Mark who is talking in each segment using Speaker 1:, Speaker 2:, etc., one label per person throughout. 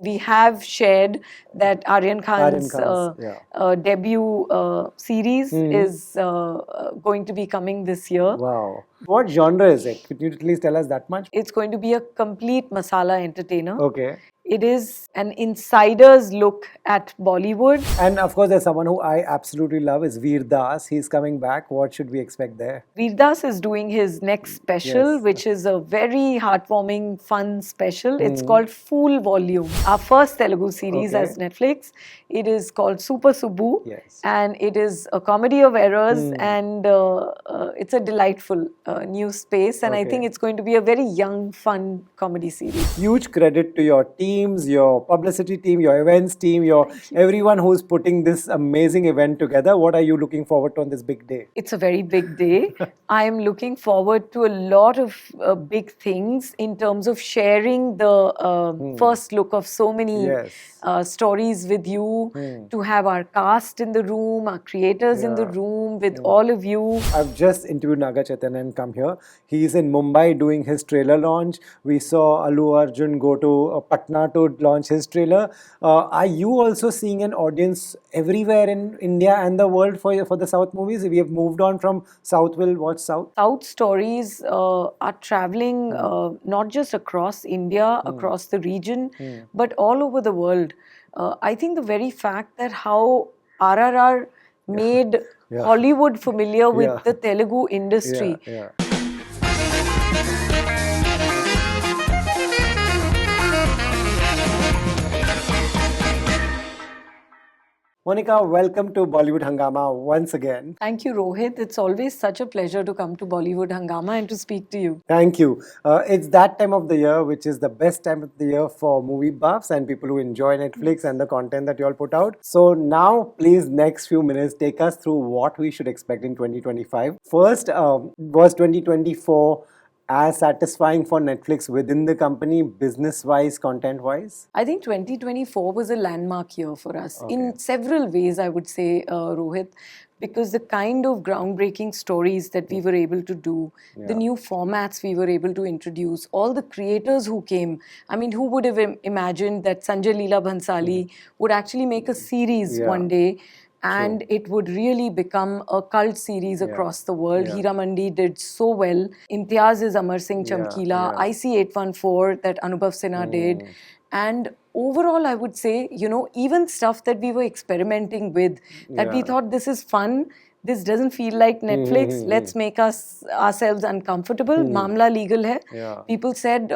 Speaker 1: We have shared that Aryan Khan's debut series is going to be coming this year.
Speaker 2: Wow. What genre is it? Could you at least tell us that much?
Speaker 1: It's going to be a complete masala entertainer.
Speaker 2: Okay.
Speaker 1: It is an insider's look at Bollywood.
Speaker 2: And of course, there's someone who I absolutely love is Veer Das. He's coming back. What should we expect there?
Speaker 1: Veer Das is doing his next special, which is a very heartwarming, fun special. It's called Fool Volume. Our first Telugu series as Netflix. It is called Super Subbu. And it is a comedy of errors and it's a delightful new space. And I think it's going to be a very young, fun comedy series.
Speaker 2: Huge credit to your teams, your publicity team, your events team, your everyone who's putting this amazing event together. What are you looking forward to on this big day?
Speaker 1: It's a very big day. I am looking forward to a lot of big things in terms of sharing the first look of so many stories with you, to have our cast in the room, our creators in the room with all of you.
Speaker 2: I've just interviewed Naga Chaitanya and come here. He's in Mumbai doing his trailer launch. We saw Allu Arjun go to Patna to launch his trailer. Are you also seeing an audience everywhere in India and the world for the South movies? We have moved on from South will watch South.
Speaker 1: South stories are traveling not just across India, across the region, but all over the world. I think the very fact that how RRR made Hollywood familiar with the Telugu industry.
Speaker 2: Monika, welcome to Bollywood Hungama once again.
Speaker 1: Thank you, Rohit. It's always such a pleasure to come to Bollywood Hungama and to speak to you.
Speaker 2: Thank you. It's that time of the year, which is the best time of the year for movie buffs and people who enjoy Netflix and the content that you all put out. So now, please, next few minutes, take us through what we should expect in 2025. First, was 2024 as satisfying for Netflix within the company, business-wise, content-wise?
Speaker 1: I think 2024 was a landmark year for us in several ways, I would say, Rohit, because the kind of groundbreaking stories that we were able to do, the new formats we were able to introduce, all the creators who came. I mean, who would have imagined that Sanjay Leela Bhansali would actually make a series one day, and it would really become a cult series across the world. Hira Mandi did so well. Imtiaz is Amar Singh Chamkila. IC814 that Anubhav Sinha did. And overall, I would say, even stuff that we were experimenting with, that we thought this is fun, this doesn't feel like Netflix, let's make ourselves uncomfortable. Mamla legal hai. People said,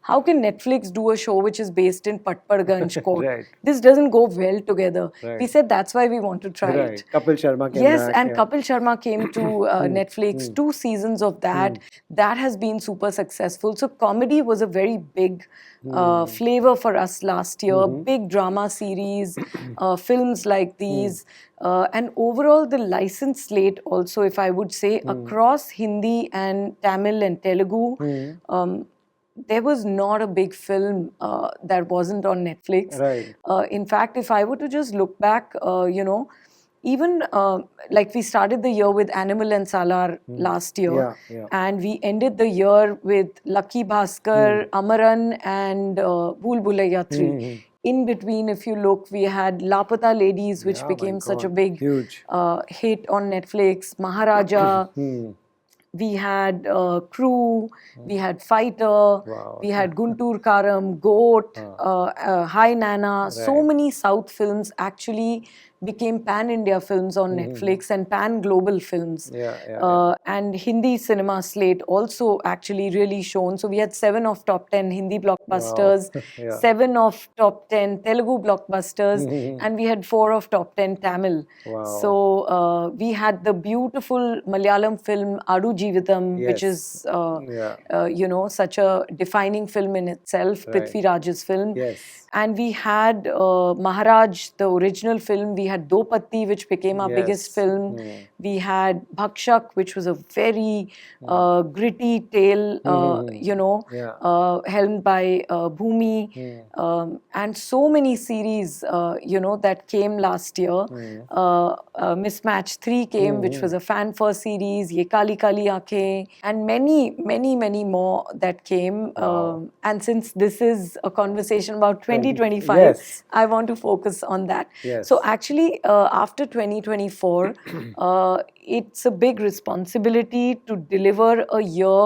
Speaker 1: how can Netflix do a show which is based in Patparganj court? This doesn't go well together. We said that's why we want to try it.
Speaker 2: Kapil Sharma came back.
Speaker 1: And Kapil Sharma came to Netflix, 2 seasons of that. That has been super successful. So comedy was a very big flavor for us last year. Big drama series, films like these. And overall, the license slate also, if I would say, across Hindi and Tamil and Telugu, there was not a big film that wasn't on Netflix. In fact, if I were to just look back, even like we started the year with Animal and Salar last year, and we ended the year with Lucky Bhaskar, Amaran, and Bhool Bhulaiya 3. In between, if you look, we had Lapata Ladies, which became such a big hit on Netflix, Maharaja. We had Crew, we had Fighter, we had Guntur Karam, Goat, Hi Nana. So many South films actually became pan-India films on Netflix and pan-global films. And Hindi cinema slate also actually really shown. So we had 7 of top 10 Hindi blockbusters, 7 of top 10 Telugu blockbusters, and we had 4 of top 10 Tamil. So we had the beautiful Malayalam film Adu Jeevitam, which is, such a defining film in itself, Prithvi Raj's film. And we had Maharaj, the original film. We had Do Patti, which became our biggest
Speaker 2: Yes.
Speaker 1: film. We had Bhakshak, which was a very gritty tale,
Speaker 2: Yeah.
Speaker 1: helmed by Bhumi. And so many series, that came last year. Mismatch 3 came, which was a fan first series, Ye Kali Kali Aankhein, and many, many, many more that came. And since this is a conversation about 2025,
Speaker 2: Yes.
Speaker 1: I want to focus on that.
Speaker 2: Yes.
Speaker 1: So actually, after 2024, it's a big responsibility to deliver a year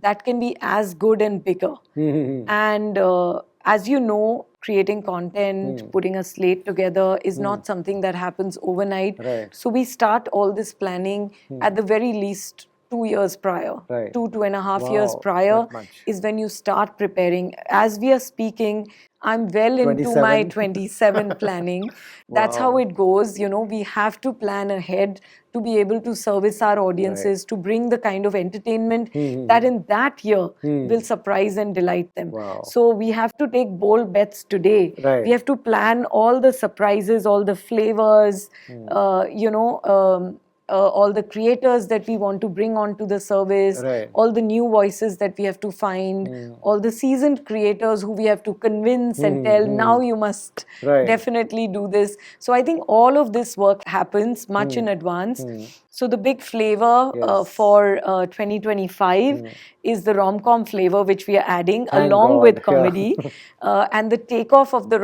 Speaker 1: that can be as good and bigger. And as you know, creating content, putting a slate together is not something that happens overnight.
Speaker 2: Right.
Speaker 1: So we start all this planning at the very least 2 years prior.
Speaker 2: Right.
Speaker 1: 2.5 years
Speaker 2: Wow,
Speaker 1: prior
Speaker 2: that much.
Speaker 1: is when you start preparing. As we are speaking, I'm well into my 27 planning. That's how
Speaker 2: Wow.
Speaker 1: it goes. We have to plan ahead to be able to service our audiences, to bring the kind of entertainment that in that year will surprise and delight them.
Speaker 2: Wow.
Speaker 1: So we have to take bold bets today.
Speaker 2: Right.
Speaker 1: We have to plan all the surprises, all the flavors, all the creators that we want to bring onto the service,
Speaker 2: Right.
Speaker 1: all the new voices that we have to find, all the seasoned creators who we have to convince and tell, now you must definitely do this. So I think all of this work happens much in advance. So the big flavor for 2025 is the rom-com flavor, which we are adding
Speaker 2: Thank
Speaker 1: along
Speaker 2: God,
Speaker 1: with
Speaker 2: yeah.
Speaker 1: comedy. And the takeoff of the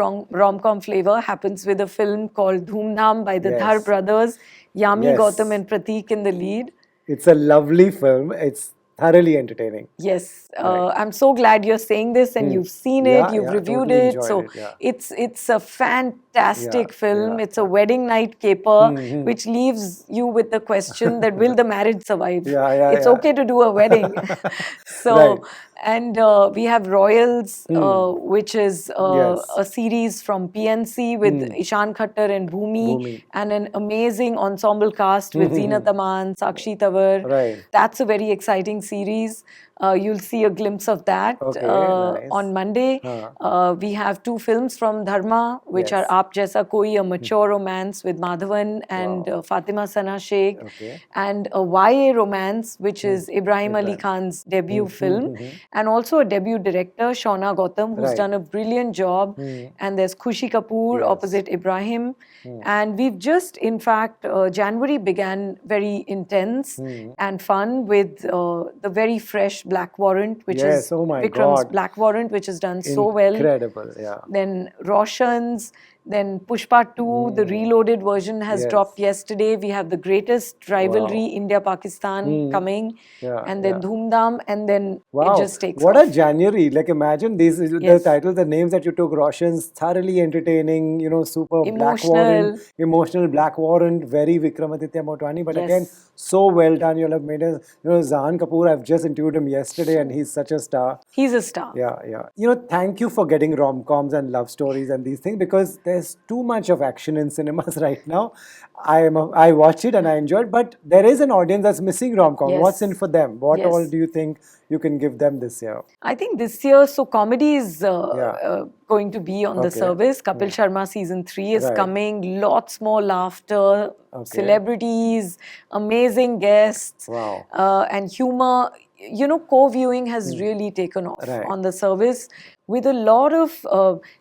Speaker 1: rom-com flavor happens with a film called Dhoom Dham by the
Speaker 2: Yes.
Speaker 1: Dhar brothers, Yami
Speaker 2: Yes.
Speaker 1: Gautam and Prateek in the lead.
Speaker 2: It's a lovely film. It's thoroughly entertaining.
Speaker 1: Yes, I'm so glad you're saying this, and you've seen it,
Speaker 2: Yeah,
Speaker 1: you've
Speaker 2: yeah,
Speaker 1: reviewed
Speaker 2: totally
Speaker 1: it.
Speaker 2: enjoyed
Speaker 1: So
Speaker 2: it, yeah.
Speaker 1: it's a fantastic
Speaker 2: Yeah,
Speaker 1: film.
Speaker 2: yeah,
Speaker 1: It's a wedding night caper, which leaves you with the question that will the marriage survive?
Speaker 2: Yeah, yeah,
Speaker 1: It's
Speaker 2: yeah.
Speaker 1: okay to do a wedding. So,
Speaker 2: Right.
Speaker 1: and we have Royals, which is
Speaker 2: Yes.
Speaker 1: a series from PNC with Ishan Khattar and Bhumi, and an amazing ensemble cast with Zeenat Aman, Sakshi Tawar.
Speaker 2: Right.
Speaker 1: That's a very exciting series. You'll see a glimpse of that
Speaker 2: Okay, nice.
Speaker 1: on Monday. We have 2 films from Dharma, which
Speaker 2: Yes.
Speaker 1: are Aap Jaisa Koi, a mature romance with Madhavan and Fatima Sana Sheikh,
Speaker 2: Okay.
Speaker 1: and a YA romance, which is Ibrahim Ali Khan's debut film, and also a debut director, Shauna Gautam, who's
Speaker 2: Right.
Speaker 1: done a brilliant job. And there's Khushi Kapoor
Speaker 2: Yes.
Speaker 1: opposite Ibrahim. And we've just, in fact, January began very intense and fun with the very fresh Black Warrant, which
Speaker 2: Yes,
Speaker 1: is
Speaker 2: oh my
Speaker 1: Vikram's
Speaker 2: God.
Speaker 1: Black Warrant, which has done so well.
Speaker 2: Incredible, yeah.
Speaker 1: Then Roshan's, then Pushpa 2, the reloaded version has
Speaker 2: Yes.
Speaker 1: dropped yesterday. We have the greatest rivalry, India-Pakistan, coming.
Speaker 2: Yeah,
Speaker 1: And then
Speaker 2: yeah.
Speaker 1: Dhoom Dham, and then
Speaker 2: Wow,
Speaker 1: it just takes
Speaker 2: what
Speaker 1: off.
Speaker 2: a January. Like imagine these, the
Speaker 1: Yes.
Speaker 2: titles, the names that you took, Roshan's, thoroughly entertaining, super Black
Speaker 1: Emotional.
Speaker 2: Warrant, emotional Black Warrant, very Vikramaditya Motwani, but
Speaker 1: Yes.
Speaker 2: again, so well done. You'll have made us, Zahan Kapoor, I've just interviewed him yesterday and he's such a star.
Speaker 1: He's a star.
Speaker 2: Yeah, yeah. Thank you for getting rom-coms and love stories and these things, because there's too much of action in cinemas right now. I watch it and I enjoy it, but there is an audience that's missing rom-com.
Speaker 1: Yes.
Speaker 2: What's in for them? What
Speaker 1: Yes.
Speaker 2: all do you think you can give them this year?
Speaker 1: I think this year, so comedy is
Speaker 2: Yeah.
Speaker 1: going to be on the
Speaker 2: Okay.
Speaker 1: service. Kapil Sharma season 3 is
Speaker 2: Right.
Speaker 1: coming. Lots more laughter,
Speaker 2: Okay.
Speaker 1: celebrities, amazing guests,
Speaker 2: Wow.
Speaker 1: and humor. Co-viewing has really taken off
Speaker 2: Right.
Speaker 1: on the service. With a lot of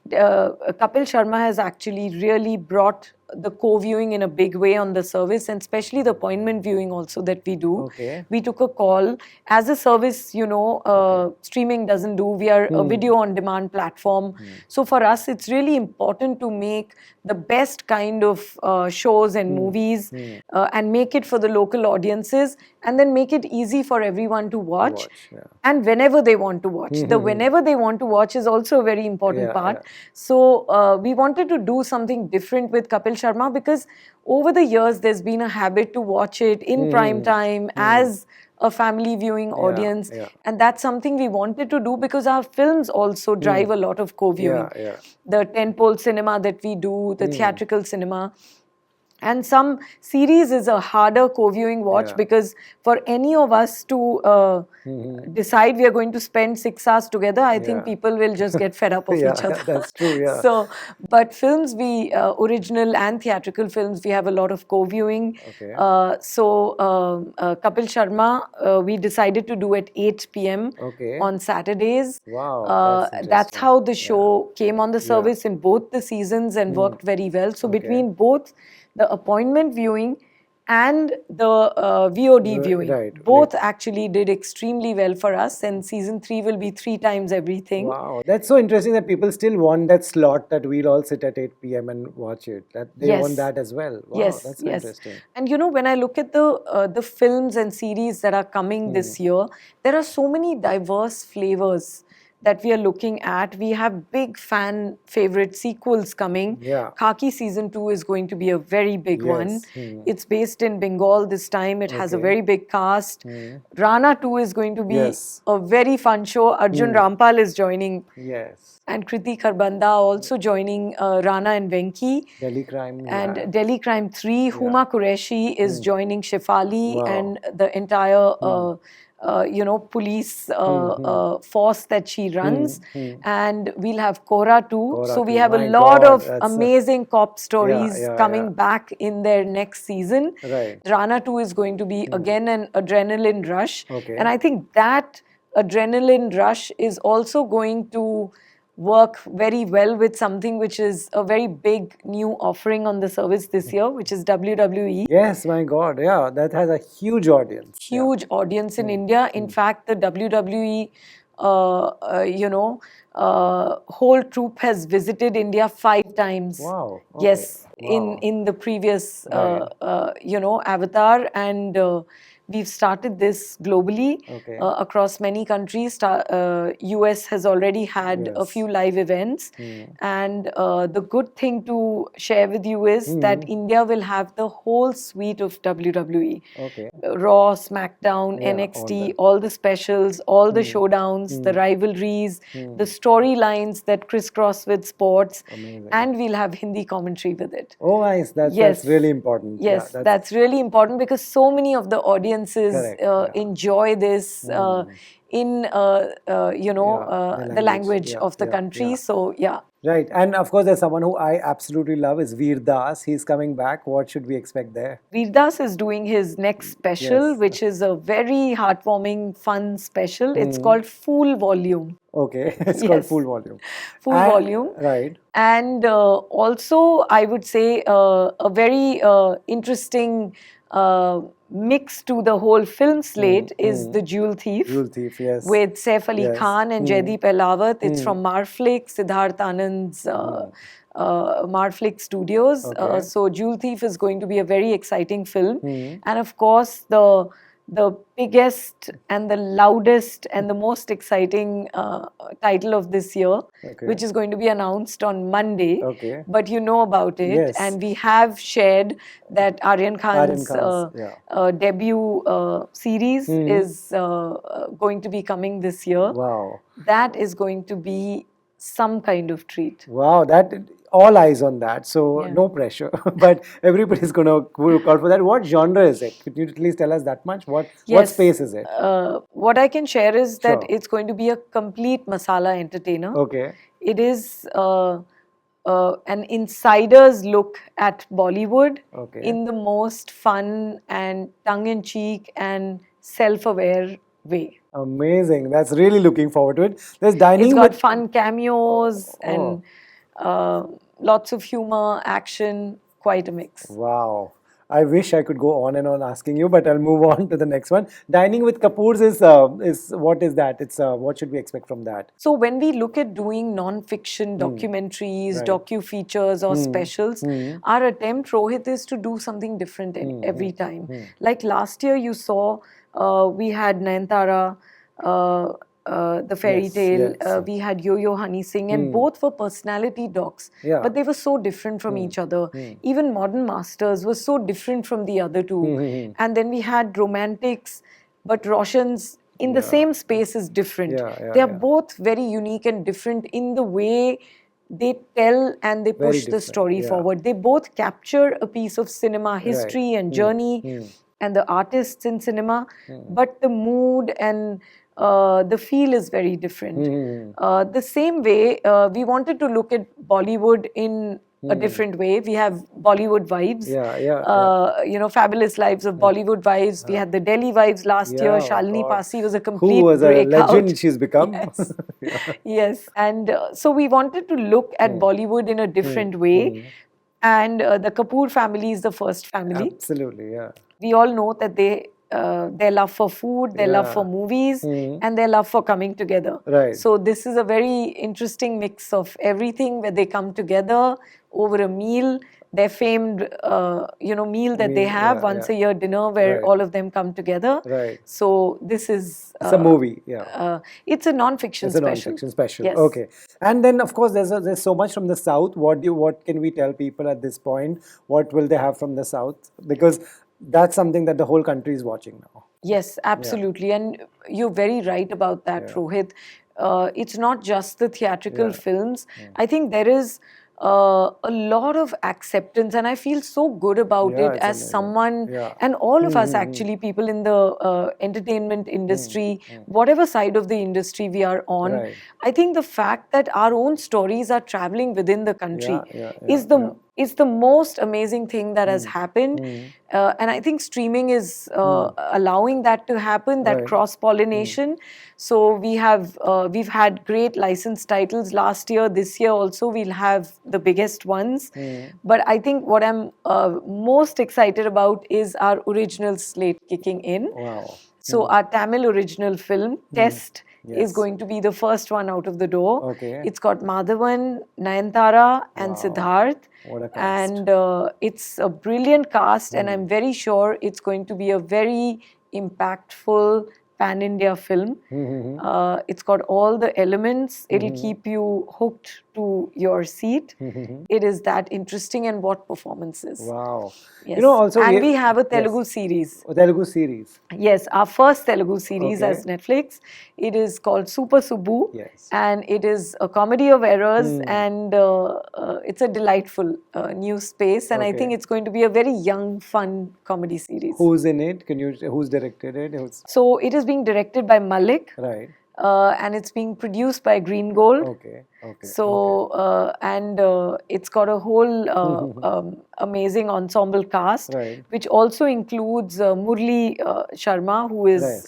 Speaker 1: Kapil Sharma has actually really brought the co-viewing in a big way on the service, and especially the appointment viewing also that we do.
Speaker 2: Okay.
Speaker 1: We took a call. As a service, streaming doesn't do. We are a video on demand platform. So for us, it's really important to make the best kind of shows and movies and make it for the local audiences, and then make it easy for everyone to watch.
Speaker 2: Yeah.
Speaker 1: And whenever they want to watch. The whenever they want to watch is also a very important
Speaker 2: Yeah,
Speaker 1: part.
Speaker 2: yeah.
Speaker 1: So we wanted to do something different with Kapil Sharma, because over the years there's been a habit to watch it in prime time as a family viewing audience.
Speaker 2: yeah.
Speaker 1: And that's something we wanted to do, because our films also drive a lot of co-viewing.
Speaker 2: Yeah, yeah.
Speaker 1: The tentpole cinema that we do, the theatrical cinema. And some series is a harder co-viewing watch because for any of us to decide we are going to spend 6 hours together, I think people will just get fed up of each other.
Speaker 2: That's true, yeah.
Speaker 1: So, but films, original and theatrical films, we have a lot of co-viewing.
Speaker 2: Okay.
Speaker 1: Kapil Sharma, we decided to do at 8 p.m. on Saturdays.
Speaker 2: Wow,
Speaker 1: That's how the show came on the service in both the seasons and worked very well. So between both the appointment viewing and the VOD viewing, both actually did extremely well for us, and season 3 will be 3 times everything.
Speaker 2: Wow, that's so interesting that people still want that slot that we'll all sit at 8 p.m. and watch it. That they want that as well. Wow, that's so interesting.
Speaker 1: And you know, when I look at the films and series that are coming this year, there are so many diverse flavors that we are looking at. We have big fan favorite sequels coming. Khaki season 2 is going to be a very big one. It's based in Bengal this time. It has a very big cast. Rana 2 is going to be a very fun show. Arjun Rampal is joining. And Kriti Kharbanda also joining Rana and Venki.
Speaker 2: Delhi Crime.
Speaker 1: And Delhi Crime 3. Huma Qureshi is joining Shefali and the entire police force that she runs. And we'll have Kora too. So we have a lot of amazing cop stories coming back in their next season. Rana 2 is going to be again an adrenaline rush. And I think that adrenaline rush is also going to work very well with something which is a very big new offering on the service this year, which is WWE.
Speaker 2: Yes, my God, yeah, that has a huge audience.
Speaker 1: Huge audience in India. In fact, the WWE, whole troupe has visited India 5 times.
Speaker 2: Wow.
Speaker 1: Okay. Yes, wow. in the previous, avatar, and we've started this globally across many countries. US has already had a few live events. And the good thing to share with you is that India will have the whole suite of WWE. Raw, SmackDown, NXT, all the specials, all the showdowns, the rivalries, the storylines that crisscross with sports.
Speaker 2: Amazing.
Speaker 1: And we'll have Hindi commentary with it.
Speaker 2: Oh, nice. That's really important.
Speaker 1: Yes, that's really important because so many of the audiences enjoy this in the language of the country. So
Speaker 2: right. And of course, there's someone who I absolutely love is Veer Das. He's coming back. What should we expect there?
Speaker 1: Veer Das is doing his next special, which is a very heartwarming, fun special. It's called Full Volume.
Speaker 2: Okay, it's called Full Volume.
Speaker 1: Full Volume.
Speaker 2: Right.
Speaker 1: And also, I would say a very interesting mix to the whole film slate is The Jewel Thief.
Speaker 2: Jewel Thief, yes.
Speaker 1: With Saif Ali Khan and Jaideep Ahlawat. It's from Marflix, Siddharth Anand's Marflix Studios. So Jewel Thief is going to be a very exciting film. And of course, the biggest and the loudest and the most exciting title of this year, which is going to be announced on Monday. But you know about it. And we have shared that Aryan Khan's debut series is going to be coming this year.
Speaker 2: Wow.
Speaker 1: That is going to be some kind of treat.
Speaker 2: Wow, that all eyes on that. So no pressure, but everybody's going to look out for that. What genre is it? Could you at least tell us that much? What space is it?
Speaker 1: What I can share is that it's going to be a complete masala entertainer. It is an insider's look at Bollywood in the most fun and tongue-in-cheek and self-aware way.
Speaker 2: Amazing. That's really looking forward to it. There's dining.
Speaker 1: It's got fun cameos and lots of humor, action, quite a mix.
Speaker 2: Wow. I wish I could go on and on asking you, but I'll move on to the next one. Dining with Kapoors is what is that? It's what should we expect from that?
Speaker 1: So when we look at doing non-fiction documentaries, docu-features or specials, our attempt, Rohit, is to do something different every time. Like last year you saw we had Nayanthara, the fairy tale, we had Yo-Yo Honey Singh, and both were personality docs, but they were so different from each other. Even Modern Masters was so different from the other two. And then we had romantics, but Roshan's in the same space is different. They are both very unique and different in the way they tell and they
Speaker 2: Very
Speaker 1: push the
Speaker 2: different,
Speaker 1: story
Speaker 2: yeah.
Speaker 1: forward. They both capture a piece of cinema history and journey and the artists in cinema, but the mood and the feel is very different. The same way, we wanted to look at Bollywood in a different way. We have Bollywood vibes. Fabulous Lives of Bollywood Vibes. We had the Delhi Vibes last year.
Speaker 2: Yeah,
Speaker 1: Shalini
Speaker 2: God.
Speaker 1: Pasi was a
Speaker 2: Who
Speaker 1: complete
Speaker 2: was a
Speaker 1: breakout.
Speaker 2: legend she's become.
Speaker 1: Yes.
Speaker 2: Yeah.
Speaker 1: Yes. And so we wanted to look at Bollywood in a different way. And the Kapoor family is the first family.
Speaker 2: Absolutely, yeah.
Speaker 1: We all know that their love for food, their love for movies, and their love for coming together.
Speaker 2: Right.
Speaker 1: So this is a very interesting mix of everything where they come together over a meal. Their famed, meal that they have once a year dinner where all of them come together.
Speaker 2: Right.
Speaker 1: So this is
Speaker 2: It's a movie, yeah.
Speaker 1: It's a non-fiction
Speaker 2: It's a
Speaker 1: special.
Speaker 2: non-fiction special.
Speaker 1: Yes.
Speaker 2: Okay. And then, of course, there's so much from the South. What can we tell people at this point? What will they have from the South? Because that's something that the whole country is watching now.
Speaker 1: Yes, absolutely. And you're very right about that, Rohit. It's not just the theatrical films. I think there is a lot of acceptance, and I feel so good about it
Speaker 2: it's
Speaker 1: as
Speaker 2: amazing.
Speaker 1: someone, and all of us actually, people in the entertainment industry, whatever side of the industry we are on.
Speaker 2: Right.
Speaker 1: I think the fact that our own stories are traveling within the country is the most amazing thing that has happened. And I think streaming is allowing that to happen, that cross-pollination. So we've had great licensed titles last year. This year also we'll have the biggest ones. But I think what I'm most excited about is our original slate kicking in.
Speaker 2: Wow.
Speaker 1: So our Tamil original film, Test, is going to be the first one out of the door.
Speaker 2: Okay.
Speaker 1: It's got Madhavan, Nayanthara and Siddharth.
Speaker 2: What a cast.
Speaker 1: And it's a brilliant cast, and I'm very sure it's going to be a very impactful pan-India film. It's got all the elements. It'll keep you hooked to your seat. It is that interesting, and what performances.
Speaker 2: Wow.
Speaker 1: Yes.
Speaker 2: You know, also
Speaker 1: and we have a Telugu series.
Speaker 2: A Telugu series.
Speaker 1: Yes, our first Telugu series as Netflix. It is called Super Subbu.
Speaker 2: Yes.
Speaker 1: And it is a comedy of errors, and it's a delightful new space. And I think it's going to be a very young, fun comedy series.
Speaker 2: Who's in it? Who's directed it?
Speaker 1: So it is being directed by Malik.
Speaker 2: Right.
Speaker 1: And it's being produced by Green Gold.
Speaker 2: Okay.
Speaker 1: So, it's got a whole amazing ensemble cast, which also includes Murli Sharma, who is,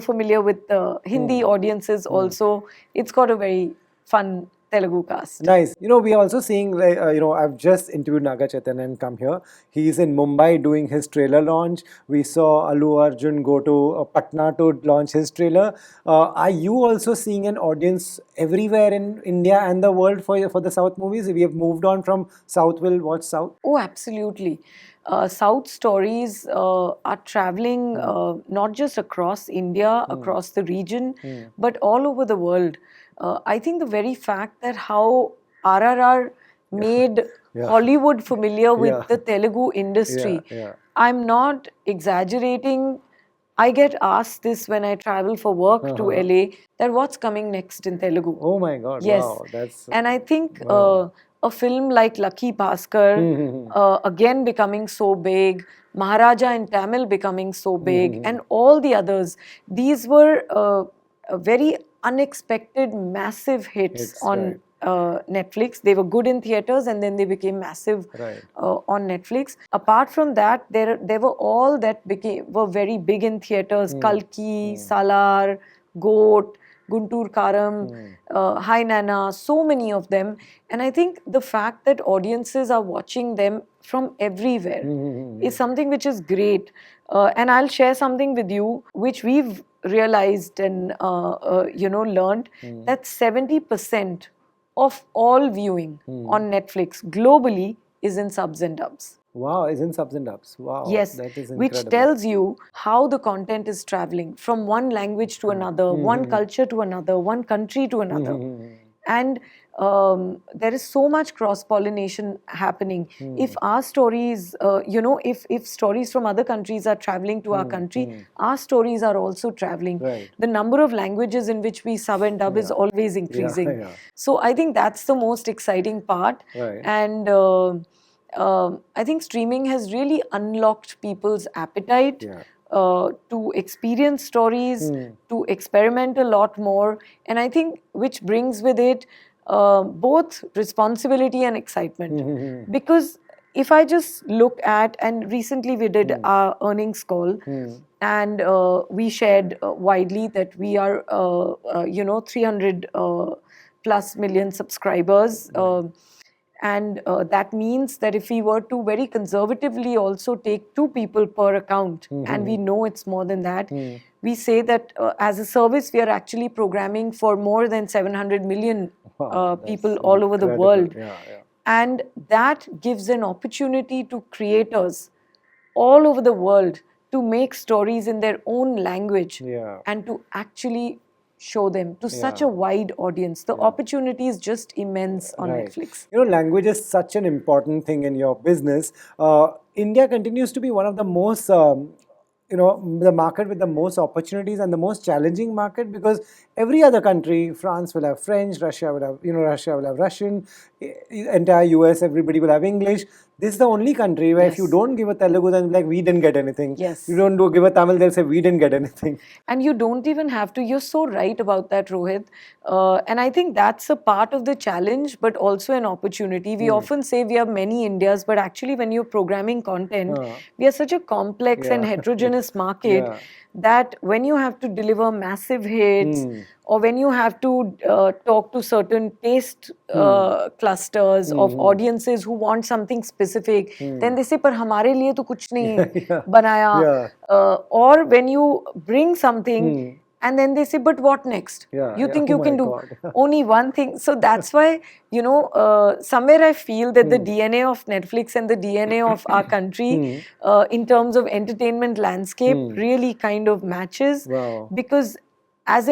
Speaker 1: familiar with Hindi audiences also. It's got a very fun Telugu cast.
Speaker 2: Nice. You know, we are also seeing, like, I've just interviewed Naga Chaitanya and come here. He's in Mumbai doing his trailer launch. We saw Allu Arjun go to Patna to launch his trailer. Are you also seeing an audience everywhere in India and the world for the South movies? We have moved on from South will watch South.
Speaker 1: Oh, absolutely. South stories are traveling not just across India, across the region, but all over the world. I think the very fact that how RRR made Hollywood familiar with the Telugu industry, I'm not exaggerating. I get asked this when I travel for work to LA, that what's coming next in Telugu.
Speaker 2: Oh my God!
Speaker 1: Yes.
Speaker 2: Wow, that's.
Speaker 1: And I think a film like Lucky Bhaskar, again becoming so big, Maharaja in Tamil becoming so big, and all the others, these were very unexpected, massive hits on Netflix. They were good in theaters, and then they became massive on Netflix. Apart from that, there were all that were very big in theaters: Kalki, Salar, Goat, Guntur Karam, Hi Nana, so many of them. And I think the fact that audiences are watching them from everywhere is something which is great. And I'll share something with you which we've realized and learned, that 70% of all viewing on Netflix globally is in subs and dubs.
Speaker 2: Wow, is in subs and dubs. Wow,
Speaker 1: yes,
Speaker 2: that is incredible.
Speaker 1: Which tells you how the content is traveling from one language to another, one culture to another, one country to another. And there is so much cross-pollination happening. If our stories, if stories from other countries are traveling to our country, our stories are also traveling.
Speaker 2: Right.
Speaker 1: The number of languages in which we sub and dub is always increasing.
Speaker 2: Yeah.
Speaker 1: So I think that's the most exciting part.
Speaker 2: Right.
Speaker 1: And I think streaming has really unlocked people's appetite to experience stories, to experiment a lot more. And I think which brings with it both responsibility and excitement. Because if I just look at, and recently we did our earnings call, and we shared widely that we are, 300 plus million subscribers. And that means that if we were to very conservatively also take 2 people per account, and we know it's more than that, we say that as a service, we are actually programming for more than 700 million people all over the world. And that gives an opportunity to creators all over the world to make stories in their own language and to actually show them to such a wide audience. The opportunity is just immense on Netflix.
Speaker 2: Language is such an important thing in your business. India continues to be one of the most the market with the most opportunities and the most challenging market, because every other country, France will have French, Russia will have Russian, entire US, everybody will have English. This is the only country where if you don't give a Telugu, then like, we didn't get anything. You don't give a Tamil, they'll say we didn't get anything.
Speaker 1: And you don't even have to. You're so right about that, Rohit. And I think that's a part of the challenge, but also an opportunity. We often say we have many Indias, but actually when you're programming content, we are such a complex and heterogeneous market that when you have to deliver massive hits, or when you have to talk to certain taste clusters of audiences who want something specific, then they say, "Par hamare liye to kuch nahi banaya." Or when you bring something, and then they say, "But what next? You think you can do only one thing?" So that's why, somewhere I feel that the DNA of Netflix and the DNA of our country in terms of entertainment landscape really kind of matches. Because as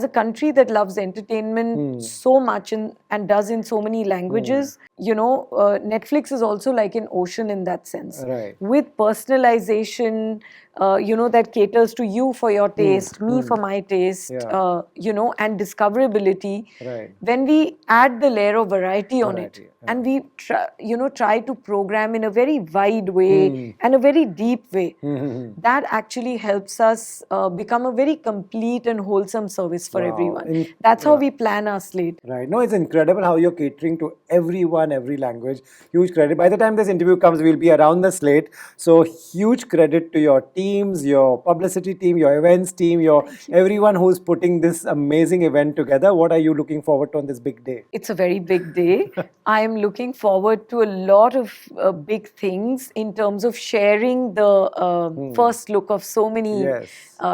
Speaker 1: a country that loves entertainment so much and does in so many languages, Netflix is also like an ocean in that sense. With personalization, that caters to you for your taste, me for my taste, and discoverability. When we add the layer of variety on it, and we try to program in a very wide way and a very deep way, that actually helps us become a very complete and wholesome service for everyone. That's how we plan our slate.
Speaker 2: No, it's incredible how you're catering to everyone, every language. Huge credit. By the time this interview comes, we'll be around the slate. So huge credit to your teams, your publicity team, your events team, everyone who's putting this amazing event together. What are you looking forward to on this big day?
Speaker 1: It's a very big day. I am looking forward to a lot of big things in terms of sharing the first look of so many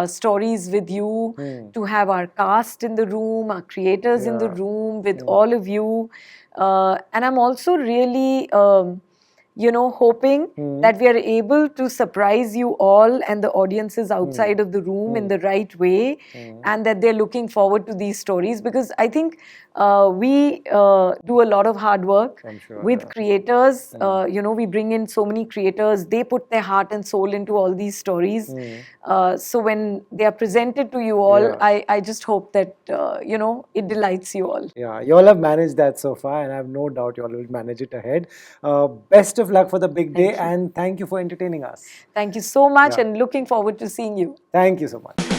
Speaker 1: stories with you, to have our cast in the room, our creators in the room with all of you. And I'm also really, hoping that we are able to surprise you all and the audiences outside of the room in the right way, and that they're looking forward to these stories, because I think we do a lot of hard work with creators. We bring in so many creators. They put their heart and soul into all these stories. So when they are presented to you all, I just hope that, it delights you all.
Speaker 2: Yeah, you all have managed that so far, and I have no doubt you all will manage it ahead. Best of luck for the big day, and thank you for entertaining us.
Speaker 1: Thank you so much, and looking forward to seeing you.
Speaker 2: Thank you so much.